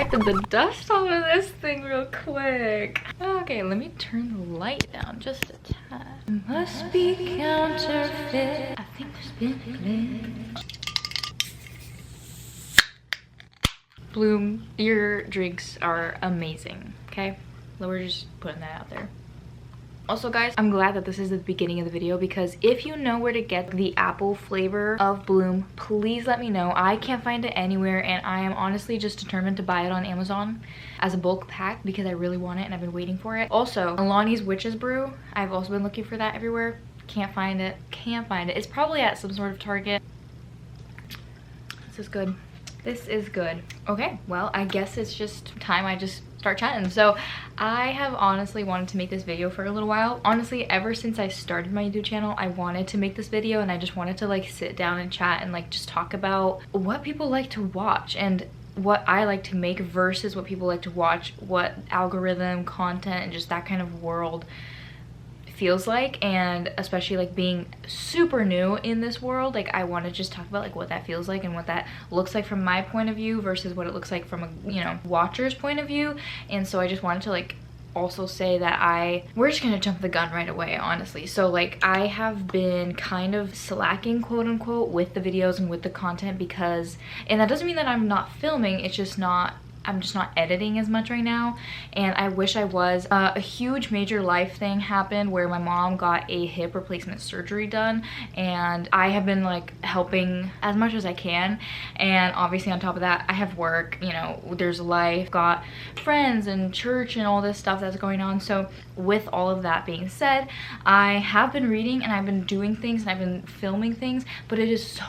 extracted the dust off of this thing real quick. Okay, let me turn the light down just a tad. Must be counterfeit. I think there's been a glitch. Bloom, your drinks are amazing, okay? We're just putting that out there. Also guys, I'm glad that this is the beginning of the video because if you know where to get the apple flavor of Bloom, please let me know. I can't find it anywhere and I am honestly just determined to buy it on Amazon as a bulk pack because I really want it and I've been waiting for it. Also, Alani's Witch's Brew, I've also been looking for that everywhere. Can't find it, can't find it. It's probably at some sort of Target. This is good. This is good. Okay, well, I guess it's just time I just start chatting. So I have honestly wanted to make this video for a little while. Honestly, ever since I started my YouTube channel, I wanted to make this video and I just wanted to like sit down and chat and like just talk about what people like to watch and what I like to make versus what people like to watch, what algorithm, content, and just that kind of world feels like. And especially like being super new in this world, like I want to just talk about like what that feels like and what that looks like from my point of view versus what it looks like from a, you know, watcher's point of view. And so I just wanted to like also say that we're just gonna jump the gun right away, honestly. So like I have been kind of slacking, quote unquote, with the videos and with the content because, and that doesn't mean that I'm not filming, it's just not, I'm just not editing as much right now, and I wish I was. A huge major life thing happened where my mom got a hip replacement surgery done, and I have been like helping as much as I can, and obviously on top of that I have work, you know, there's life, got friends and church and all this stuff that's going on. So with all of that being said, I have been reading and I've been doing things and I've been filming things, but it is so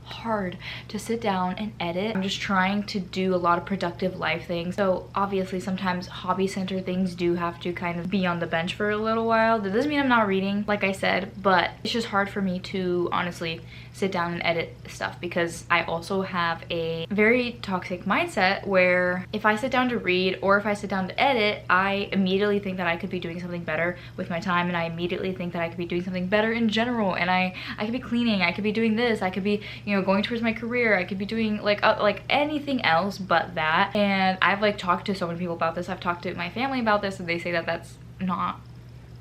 hard to sit down and edit. I'm just trying to do a lot of productive life things. So obviously sometimes hobby center things do have to kind of be on the bench for a little while. That doesn't mean I'm not reading, like I said, but it's just hard for me to honestly sit down and edit stuff because I also have a very toxic mindset where if I sit down to read or if I sit down to edit, I immediately think that I could be doing something better with my time, and I immediately think that I could be doing something better in general, and I could be cleaning, I could be doing this, I could be, you know, going towards my career, I could be doing like anything else but that. And I've like talked to so many people about this. I've talked to my family about this and they say that that's not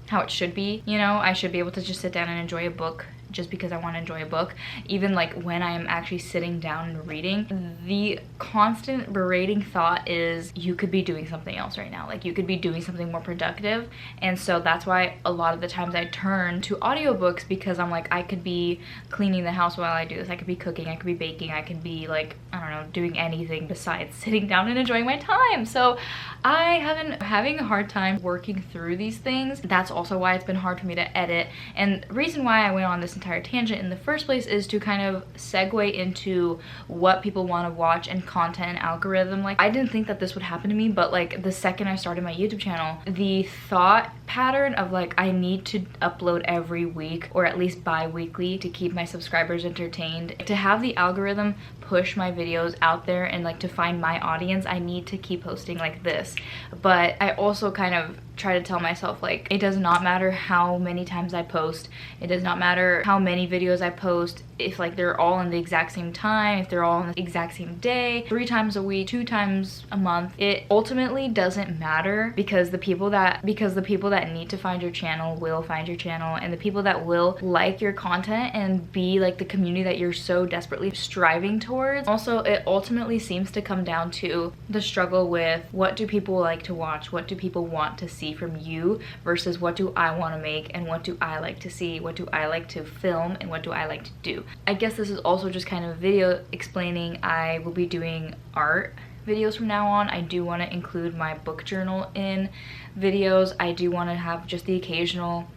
how it should be. You know, I should be able to just sit down and enjoy a book just because I want to enjoy a book. Even like when I'm actually sitting down and reading, the constant berating thought is you could be doing something else right now, like you could be doing something more productive. And so that's why a lot of the times I turn to audiobooks, because I'm like, I could be cleaning the house while I do this, I could be cooking, I could be baking, I could be like, I don't know, doing anything besides sitting down and enjoying my time. So I have been having a hard time working through these things. That's also why it's been hard for me to edit, and the reason why I went on this entire tangent in the first place is to kind of segue into what people want to watch and content and algorithm. Like I didn't think that this would happen to me, but like the second I started my YouTube channel, the thought pattern of like I need to upload every week or at least bi-weekly to keep my subscribers entertained, to have the algorithm push my videos out there and like to find my audience, I need to keep posting like this. But I also kind of try to tell myself like it does not matter how many times I post, it does not matter how many videos I post, if like they're all in the exact same time, if they're all on the exact same day, 3 times a week, 2 times a month, it ultimately doesn't matter, because the people that need to find your channel will find your channel, and the people that will like your content and be like the community that you're so desperately striving towards. Also, it ultimately seems to come down to the struggle with what do people like to watch, what do people want to see from you versus what do I want to make and what do I like to see, what do I like to film, and what do I like to do. I guess this is also just kind of a video explaining I will be doing art videos from now on. I do want to include my book journal in videos. I do want to have just the occasional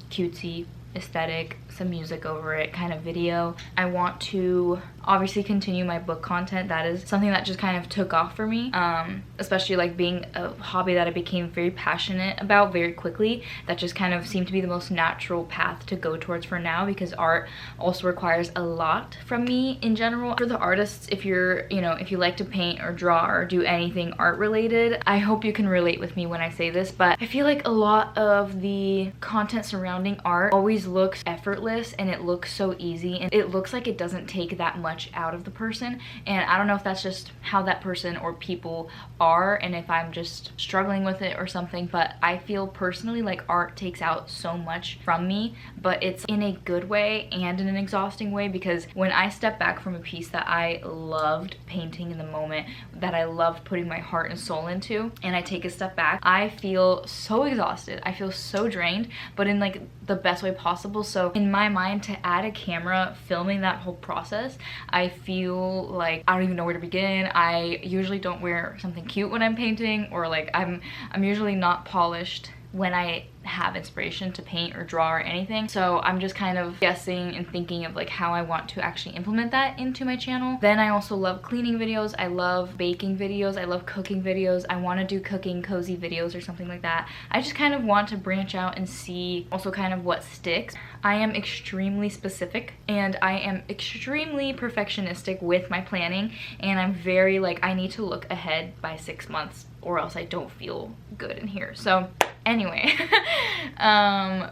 cutesy aesthetic, some music over it kind of video. I want to obviously continue my book content. That is something that just kind of took off for me, especially like being a hobby that I became very passionate about very quickly. That just kind of seemed to be the most natural path to go towards for now, because art also requires a lot from me in general. For the artists, if you're, you know, if you like to paint or draw or do anything art related, I hope you can relate with me when I say this, but I feel like a lot of the content surrounding art always looks effortless effortless and it looks so easy, and it looks like it doesn't take that much out of the person. And I don't know if that's just how that person or people are, and if I'm just struggling with it or something, but I feel personally like art takes out so much from me, but it's in a good way and in an exhausting way, because when I step back from a piece that I loved painting in the moment, that I loved putting my heart and soul into, and I take a step back, I feel so exhausted. I feel so drained, but in like the best way possible. So in my mind, to add a camera filming that whole process, I feel like I don't even know where to begin. I usually don't wear something cute when I'm painting, or like I'm usually not polished when I have inspiration to paint or draw or anything. So I'm just kind of guessing and thinking of like how I want to actually implement that into my channel. Then I also love cleaning videos. I love baking videos. I love cooking videos. I want to do cooking cozy videos or something like that. I just kind of want to branch out and see also kind of what sticks. I am extremely specific and I am extremely perfectionistic with my planning, and I'm very like, I need to look ahead by 6 months or else I don't feel good in here. So anyway,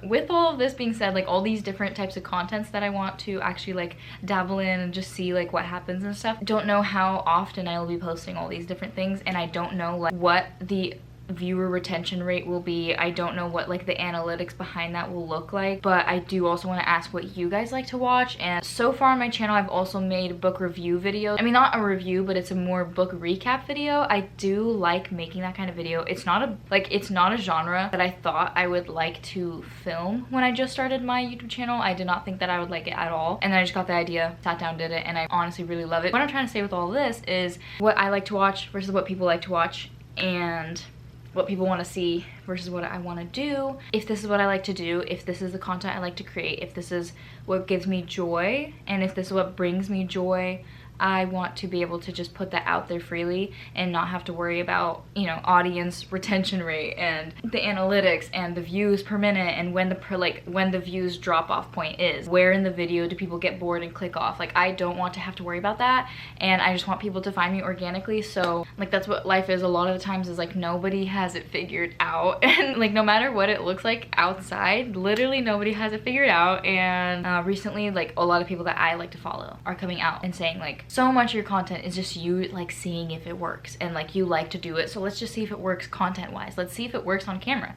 with all of this being said, like all these different types of contents that I want to actually like dabble in and just see like what happens and stuff, don't know how often I will be posting all these different things, and I don't know like what the viewer retention rate will be. I don't know what like the analytics behind that will look like, but I do also want to ask what you guys like to watch. And so far on my channel, I've also made book review videos. I mean, not a review, but it's a more book recap video. I do like making that kind of video. It's not a genre that I thought I would like to film when I just started my YouTube channel. I did not think that I would like it at all, and then I just got the idea, sat down, did it, and I honestly really love it. What I'm trying to say with all of this is what I like to watch versus what people like to watch, and what people want to see versus what I want to do. If this is what I like to do, if this is the content I like to create, if this is what gives me joy, and if this is what brings me joy, I want to be able to just put that out there freely and not have to worry about, you know, audience retention rate and the analytics and the views per minute and when the views drop off point is. Where in the video do people get bored and click off? Like, I don't want to have to worry about that, and I just want people to find me organically. So like that's what life is a lot of the times, is like nobody has it figured out, and like no matter what it looks like outside, literally nobody has it figured out. And recently, like a lot of people that I like to follow are coming out and saying like, so much of your content is just you like seeing if it works, and like you like to do it, so let's just see if it works content wise. Let's see if it works on camera.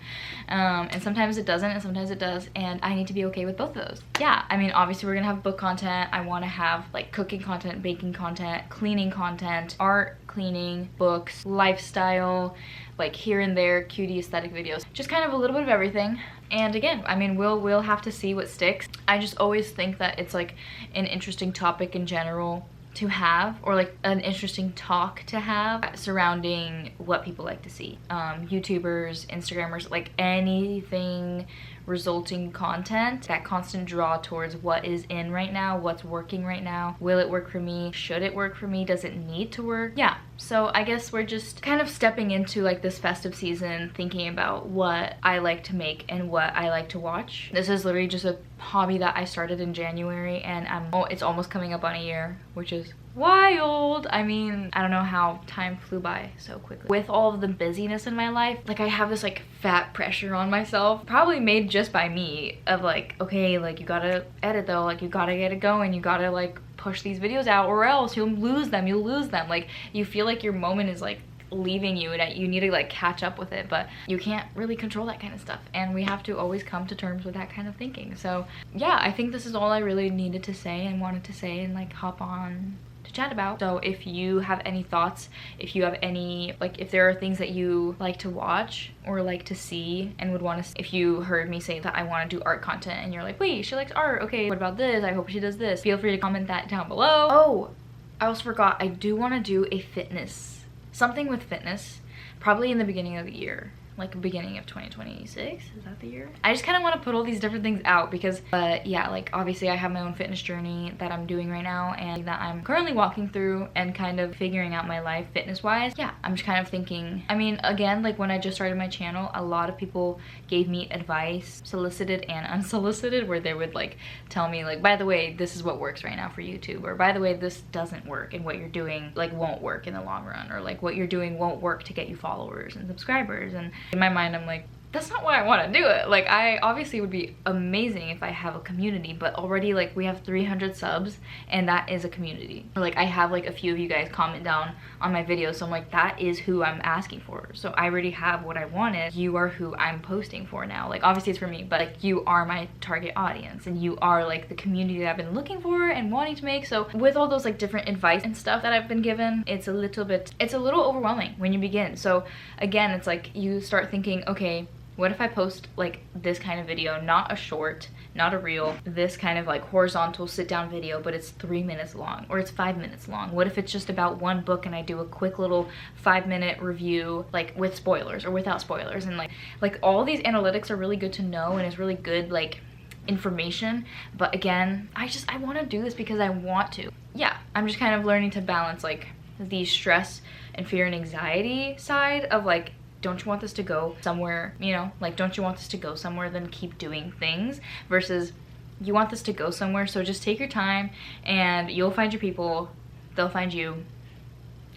And sometimes it doesn't and sometimes it does, and I need to be okay with both of those. Yeah, I mean, obviously we're gonna have book content. I want to have like cooking content, baking content, cleaning content, art, cleaning, books, lifestyle, like here and there, cutie aesthetic videos, just kind of a little bit of everything. And again, I mean, we'll have to see what sticks. I just always think that it's like an interesting topic in general to have, or like an interesting talk to have surrounding what people like to see. YouTubers, Instagrammers, like anything resulting content, that constant draw towards what is in right now, what's working right now. Will it work for me? Should it work for me? Does it need to work? Yeah, so I guess we're just kind of stepping into like this festive season, thinking about what I like to make and what I like to watch. This is literally just a hobby that I started in January, and it's almost coming up on a year, which is wild. I mean, I don't know how time flew by so quickly. With all of the busyness in my life, like I have this like fat pressure on myself, probably made just by me, of like, okay, like you gotta edit though, like you gotta get it going, you gotta like push these videos out or else you'll lose them. Like you feel like your moment is like leaving you and you need to like catch up with it, but you can't really control that kind of stuff, and we have to always come to terms with that kind of thinking. So yeah, I think this is all I really needed to say and wanted to say and like hop on to chat about. So if you have any thoughts, if you have any, like if there are things that you like to watch or like to see and would want to, if you heard me say that I want to do art content and you're like, wait, she likes art, okay, what about this? I hope she does this. Feel free to comment that down below. Oh, I also forgot, I do want to do a something with fitness, probably in the beginning of the year. Like beginning of 2026, is that the year? I just kind of want to put all these different things out because yeah, like obviously I have my own fitness journey that I'm doing right now and that I'm currently walking through and kind of figuring out my life fitness wise. Yeah, I'm just kind of thinking, I mean, again, like when I just started my channel, a lot of people gave me advice, solicited and unsolicited, where they would like tell me like, by the way, this is what works right now for YouTube, or by the way, this doesn't work and what you're doing like won't work in the long run, or like what you're doing won't work to get you followers and subscribers. And in my mind, I'm like, that's not why I want to do it. Like, I obviously would be amazing if I have a community, but already like we have 300 subs and that is a community. Or like I have like a few of you guys comment down on my videos, so I'm like, that is who I'm asking for. So I already have what I wanted. You are who I'm posting for now. Like, obviously it's for me, but like you are my target audience and you are like the community that I've been looking for and wanting to make. So with all those like different advice and stuff that I've been given, it's a little overwhelming when you begin. So again, it's like you start thinking, okay, what if I post like this kind of video, not a short, not a reel, this kind of like horizontal sit down video, but it's 3 minutes long or it's 5 minutes long? What if it's just about one book and I do a quick little 5-minute review, like with spoilers or without spoilers? And like all these analytics are really good to know and it's really good like information. But again, I want to do this because I want to. Yeah, I'm just kind of learning to balance like the stress and fear and anxiety side of like, don't you want this to go somewhere, you know, like don't you want this to go somewhere, then keep doing things, versus you want this to go somewhere, so just take your time and you'll find your people, they'll find you,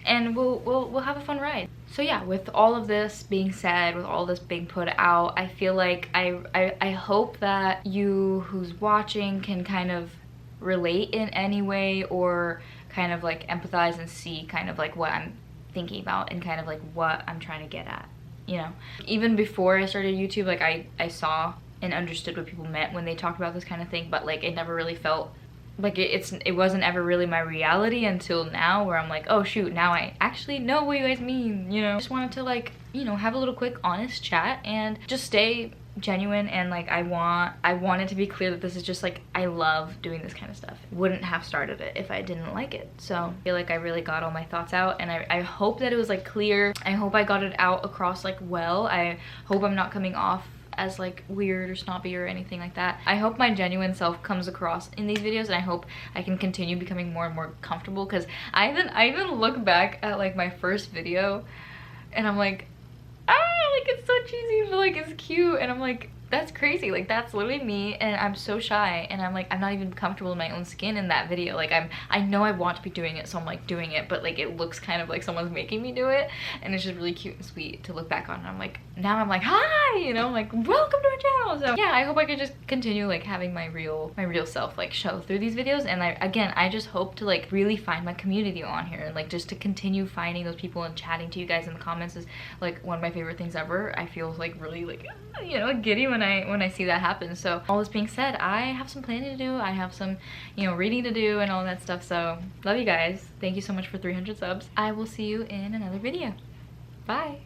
and we'll have a fun ride. So yeah, with all of this being said, with all this being put out, I feel like I hope that you who's watching can kind of relate in any way, or kind of like empathize and see kind of like what I'm thinking about and kind of like what I'm trying to get at. You know, even before I started YouTube, like I saw and understood what people meant when they talked about this kind of thing, but like it never really felt like it wasn't ever really my reality until now, where I'm like, oh shoot, now I actually know what you guys mean, you know. I just wanted to like, you know, have a little quick honest chat and just stay genuine, and like I want it to be clear that this is just like, I love doing this kind of stuff. Wouldn't have started it if I didn't like it. So I feel like I really got all my thoughts out, and I hope that it was like clear. I hope I got it out across like well. I hope I'm not coming off as like weird or snobby or anything like that. I hope my genuine self comes across in these videos, and I hope I can continue becoming more and more comfortable, because I even look back at like my first video and I'm like, like it's so cheesy but like it's cute, and I'm like, that's crazy, like that's literally me, and I'm so shy, and I'm like, I'm not even comfortable in my own skin in that video. Like I know I want to be doing it, so I'm like doing it, but like it looks kind of like someone's making me do it, and it's just really cute and sweet to look back on. And I'm like, now I'm like, hi, you know, I'm like, welcome to our channel. So yeah, I hope I could just continue like having my real self like show through these videos, and I just hope to like really find my community on here, and like just to continue finding those people and chatting to you guys in the comments is like one of my favorite things ever. I feel like really like, you know, giddy when I see that happen. So all this being said, I have some planning to do, I have some, you know, reading to do and all that stuff. So love you guys, thank you so much for 300 subs. I will see you in another video. Bye.